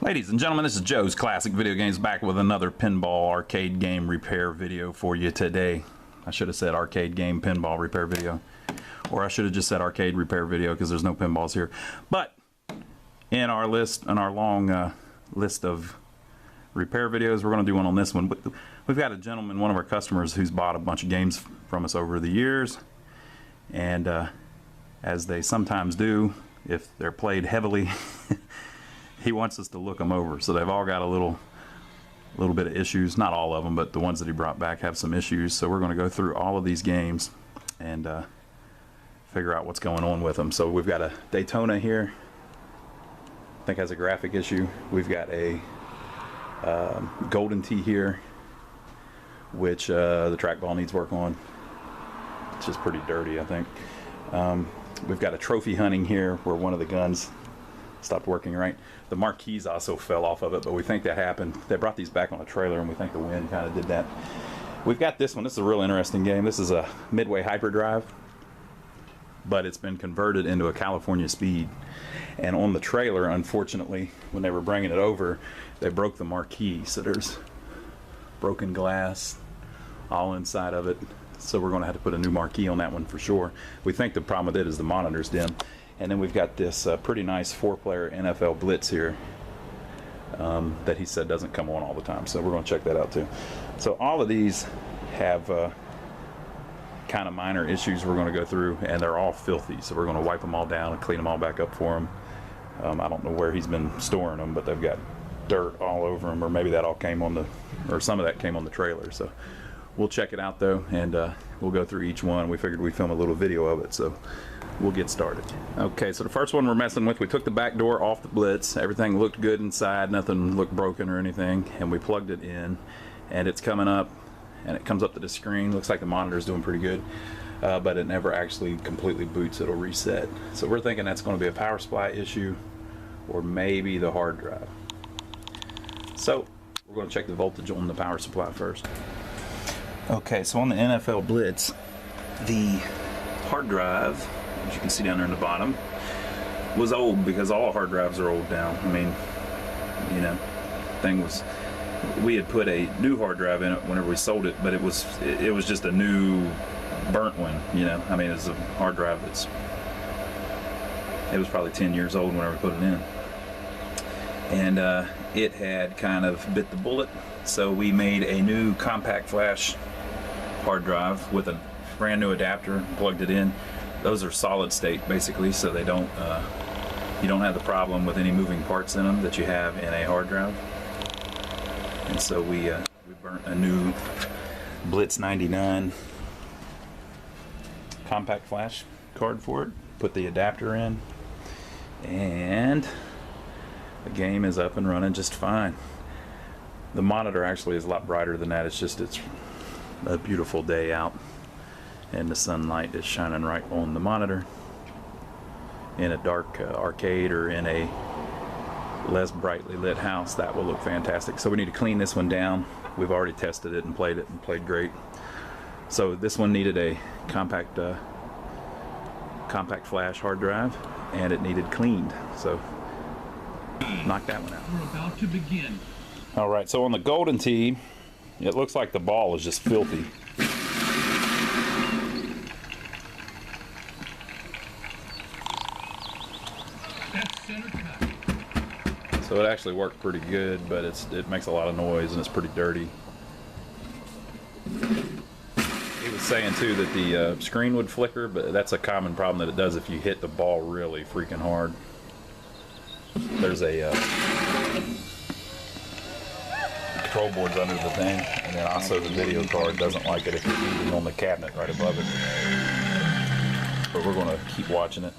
Ladies and gentlemen, this is Joe's Classic Video Games back with another pinball arcade game repair video for you today. I should have said arcade game pinball repair video. Or I should have just said arcade repair video because there's no pinballs here. But in our list, in our long list of repair videos, we're going to do one on this one. But we've got a gentleman, one of our customers, who's bought a bunch of games from us over the years. And as they sometimes do, if they're played heavily, he wants us to look them over. So they've all got a little bit of issues. Not all of them, but the ones that he brought back have some issues. So we're going to go through all of these games and figure out what's going on with them. So we've got a Daytona here, I think has a graphic issue. We've got a Golden Tee here, which the trackball needs work on. It's just pretty dirty, I think. We've got a trophy hunting here where one of the guns stopped working right. The marquees also fell off of it, but we think that happened. They brought these back on a trailer and we think the wind kind of did that. We've got this one. This is a real interesting game. This is a Midway hyperdrive, but it's been converted into a California Speed. And on the trailer, unfortunately, when they were bringing it over, they broke the marquee. So there's broken glass all inside of it. So we're going to have to put a new marquee on that one for sure. We think the problem with it is the monitor's dim. And then we've got this pretty nice 4-player NFL Blitz here that he said doesn't come on all the time. So we're going to check that out too. So all of these have kind of minor issues we're going to go through, and they're all filthy. So we're going to wipe them all down and clean them all back up for him. I don't know where he's been storing them, but they've got dirt all over them, or maybe that all came on the, or some of that came on the trailer. So we'll check it out though, and we'll go through each one. We figured we'd film a little video of it, so we'll get started. Okay, so the first one we're messing with, we took the back door off the Blitz. Everything looked good inside, nothing looked broken or anything, and we plugged it in, and it's coming up, and it comes up to the screen. Looks like the monitor's doing pretty good, but it never actually completely boots. It'll reset. So we're thinking that's going to be a power supply issue, or maybe the hard drive. So we're going to check the voltage on the power supply first. Okay, so on the NFL Blitz, the hard drive, as you can see down there in the bottom, was old, because all hard drives are old now. I mean, you know, thing was, we had put a new hard drive in it whenever we sold it, but it was just a new burnt one, you know. I mean, it's a hard drive it was probably 10 years old whenever we put it in. And it had kind of bit the bullet, so we made a new compact flash hard drive with a brand new adapter, plugged it in. Those are solid state basically, so they don't you don't have the problem with any moving parts in them that you have in a hard drive. And so we burnt a new Blitz 99 compact flash card for it, put the adapter in, and the game is up and running just fine. The monitor actually is a lot brighter than that. It's a beautiful day out, and the sunlight is shining right on the monitor. In a dark arcade or in a less brightly lit house, that will look fantastic. So we need to clean this one down. We've already tested it and played great. So this one needed a compact flash hard drive, and it needed cleaned. So knock that one out. We're about to begin. All right, so on the Golden Tee, it looks like the ball is just filthy. That's center cut. So it actually worked pretty good, but it makes a lot of noise and it's pretty dirty. He was saying too that the screen would flicker, but that's a common problem that it does if you hit the ball really freaking hard. There's a control board's under the thing, and then also the video card doesn't like it if you're leaving on the cabinet right above it. But we're going to keep watching it.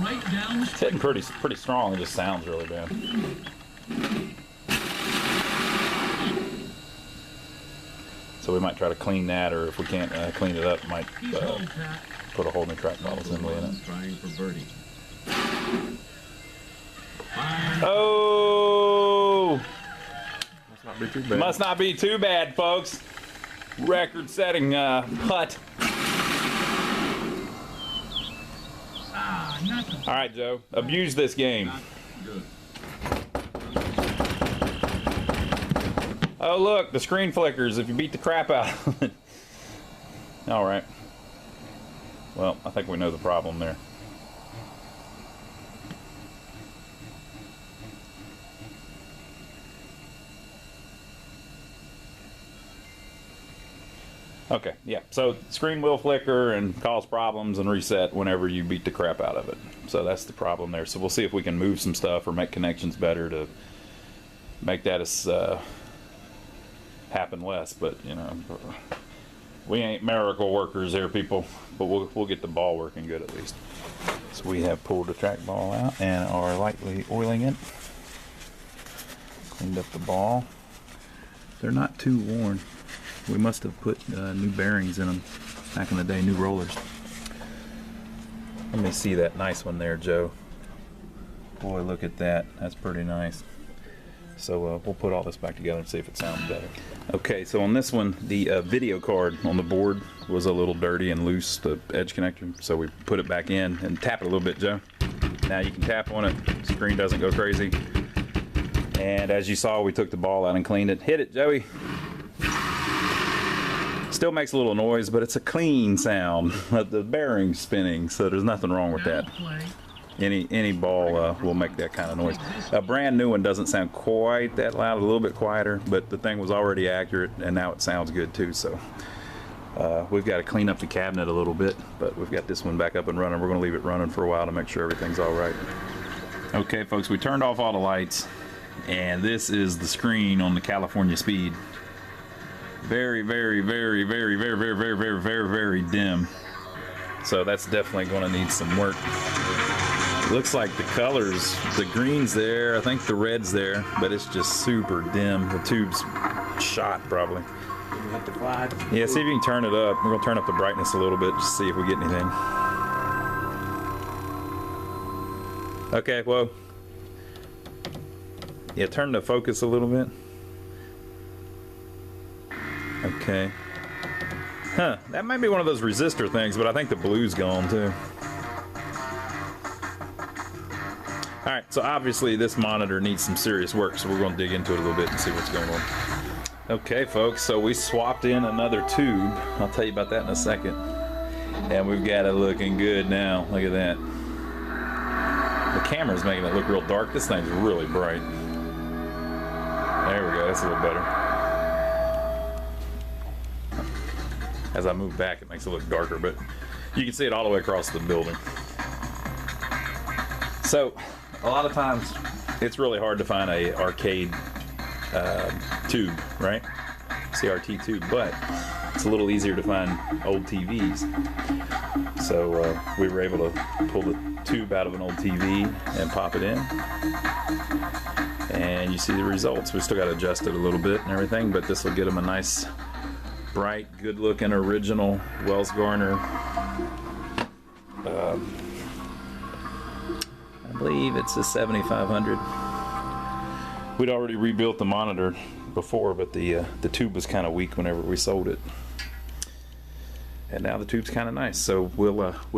Right down. It's hitting pretty strong. It just sounds really bad. So we might try to clean that, or if we can't clean it up, might put a whole new trackball assembly in it. Trying for birdie. Oh! Must not be too bad. Must not be too bad, folks. Record-setting putt. Ah, nothing. All right, Joe. Abuse this game. Good. Oh, look, the screen flickers if you beat the crap out of it. All right. Well, I think we know the problem there. Okay, yeah, so screen will flicker and cause problems and reset whenever you beat the crap out of it. So that's the problem there. So we'll see if we can move some stuff or make connections better to make that as happen less. But, you know, we ain't miracle workers here, people, but we'll get the ball working good at least. So we have pulled the trackball out and are lightly oiling it. Cleaned up the ball. They're not too worn. We must have put new bearings in them back in the day, new rollers. Let me see that nice one there, Joe. Boy, look at that. That's pretty nice. So we'll put all this back together and see if it sounds better. Okay, so on this one, the video card on the board was a little dirty and loose, the edge connector. So we put it back in and tap it a little bit, Joe. Now you can tap on it, screen doesn't go crazy. And as you saw, we took the ball out and cleaned it. Hit it, Joey. Still makes a little noise, but it's a clean sound. The bearing's spinning, so there's nothing wrong with that. Any ball will make that kind of noise. A brand new one doesn't sound quite that loud, a little bit quieter, but the thing was already accurate, and now it sounds good too. So we've got to clean up the cabinet a little bit, but we've got this one back up and running. We're going to leave it running for a while to make sure everything's all right. Okay, folks, we turned off all the lights, and this is the screen on the California Speed. Very, very, very, very, very, very, very, very, very, very dim. So that's definitely going to need some work. It looks like the colors, the green's there, I think the red's there, but it's just super dim. The tube's shot probably. You have to glide. Yeah, see if you can turn it up. We're going to turn up the brightness a little bit just to see if we get anything. Okay, well. Yeah, turn the focus a little bit. Okay. Huh, that might be one of those resistor things, but I think the blue's gone too. Alright, so obviously this monitor needs some serious work, so we're going to dig into it a little bit and see what's going on. Okay, folks, so we swapped in another tube. I'll tell you about that in a second. And we've got it looking good now. Look at that. The camera's making it look real dark. This thing's really bright. There we go, that's a little better. As I move back, it makes it look darker, but you can see it all the way across the building. So, a lot of times, it's really hard to find a arcade tube, right? CRT tube, but it's a little easier to find old TVs. So we were able to pull the tube out of an old TV and pop it in. And you see the results. We still got to adjust it a little bit and everything, but this will get them a nice, bright, good-looking, original Wells Garner. I believe it's a 7500. We'd already rebuilt the monitor before, but the tube was kind of weak whenever we sold it. And now the tube's kind of nice. So we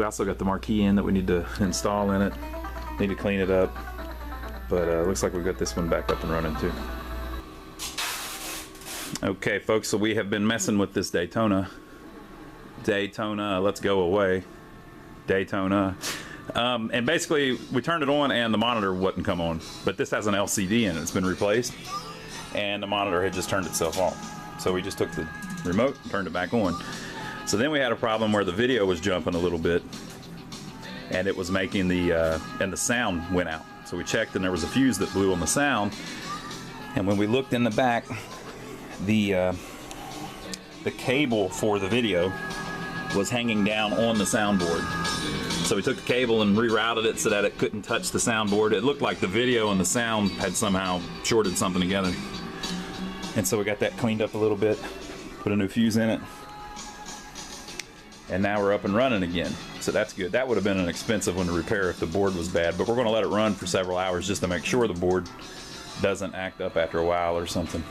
also got the marquee in that we need to install in it. Need to clean it up. But looks like we've got this one back up and running too. Okay, folks, so we have been messing with this Daytona. Daytona, let's go away. Daytona. And basically, we turned it on and the monitor wouldn't come on. But this has an LCD in it. It's been replaced. And the monitor had just turned itself off. So we just took the remote and turned it back on. So then we had a problem where the video was jumping a little bit. And it was making and the sound went out. So we checked and there was a fuse that blew on the sound. And when we looked in the back, the cable for the video was hanging down on the soundboard. So we took the cable and rerouted it so that it couldn't touch the soundboard. It looked like the video and the sound had somehow shorted something together. And so we got that cleaned up a little bit, put a new fuse in it, and now we're up and running again. So that's good. That would have been an expensive one to repair if the board was bad, but we're going to let it run for several hours just to make sure the board doesn't act up after a while or something.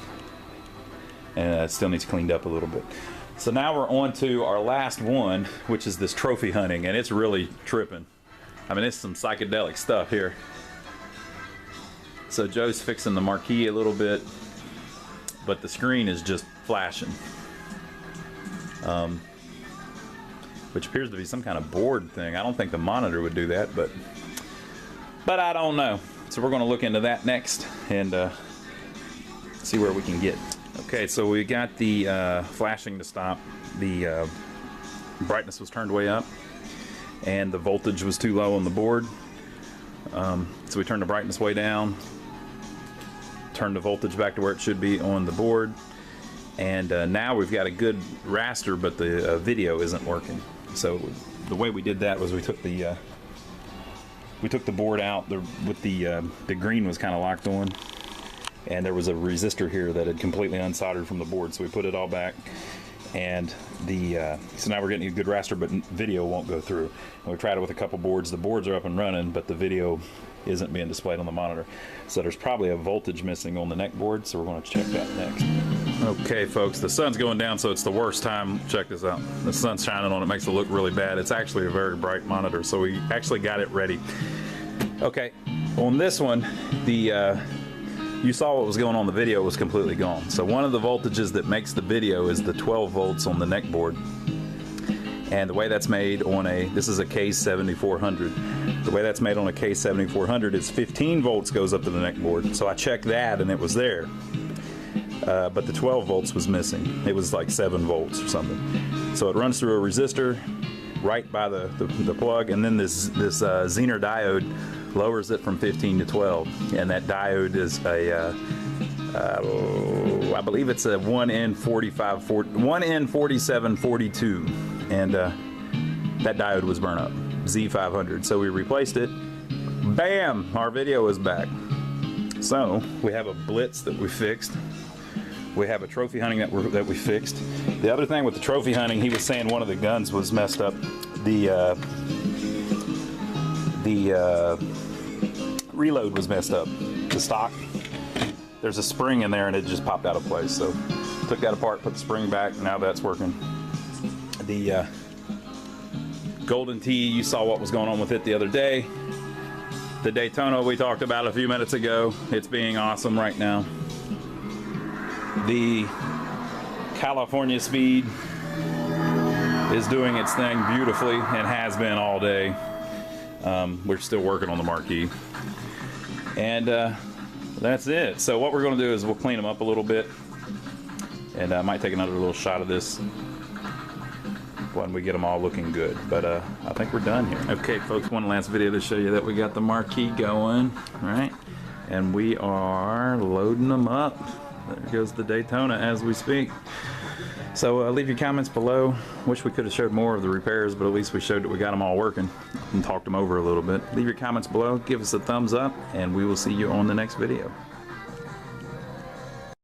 and it still needs cleaned up a little bit. So now we're on to our last one, which is this trophy hunting, and it's really tripping. I mean, it's some psychedelic stuff here. So Joe's fixing the marquee a little bit, but the screen is just flashing. Which appears to be some kind of board thing. I don't think the monitor would do that, but I don't know. So we're going to look into that next and see where we can get. Okay, so we got the flashing to stop. The brightness was turned way up, and the voltage was too low on the board. So we turned the brightness way down, turned the voltage back to where it should be on the board, and now we've got a good raster, but the video isn't working. So the way we did that was we took the board out. The green was kind of locked on, and there was a resistor here that had completely unsoldered from the board. So we put it all back, and so now we're getting a good raster, but video won't go through. And we tried it with a couple boards. The boards are up and running, but the video isn't being displayed on the monitor. So there's probably a voltage missing on the neck board, so we're going to check that next. Okay folks, the sun's going down, so it's the worst time. Check this out. The sun's shining on it, makes it look really bad. It's actually a very bright monitor, so we actually got it ready. Okay, on this one, you saw what was going on in the video was completely gone. So one of the voltages that makes the video is the 12 volts on the neck board. And the way that's made on this is a K7400. The way that's made on a K7400 is 15 volts goes up to the neck board. So I checked that and it was there. But the 12 volts was missing. It was like 7 volts or something. So it runs through a resistor right by the plug, and then this Zener diode lowers it from 15 to 12. And that diode is I believe it's a 1N4742, and that diode was burnt up, Z500. So we replaced it. Bam! Our video is back. So we have a Blitz that we fixed. We have a trophy hunting that we fixed. The other thing with the trophy hunting, he was saying one of the guns was messed up. The reload was messed up. The stock. There's a spring in there and it just popped out of place. So took that apart, put the spring back. Now that's working. The Golden Tee, you saw what was going on with it the other day. The Daytona we talked about a few minutes ago. It's being awesome right now. The California Speed is doing its thing beautifully and has been all day. We're still working on the marquee. And that's it. So what we're going to do is we'll clean them up a little bit. And I might take another little shot of this when we get them all looking good. But I think we're done here. Okay, folks, one last video to show you that we got the marquee going, right? And we are loading them up. There goes the Daytona as we speak. So leave your comments below. Wish we could have showed more of the repairs, but at least we showed that we got them all working and talked them over a little bit. Leave your comments below, give us a thumbs up, and we will see you on the next video.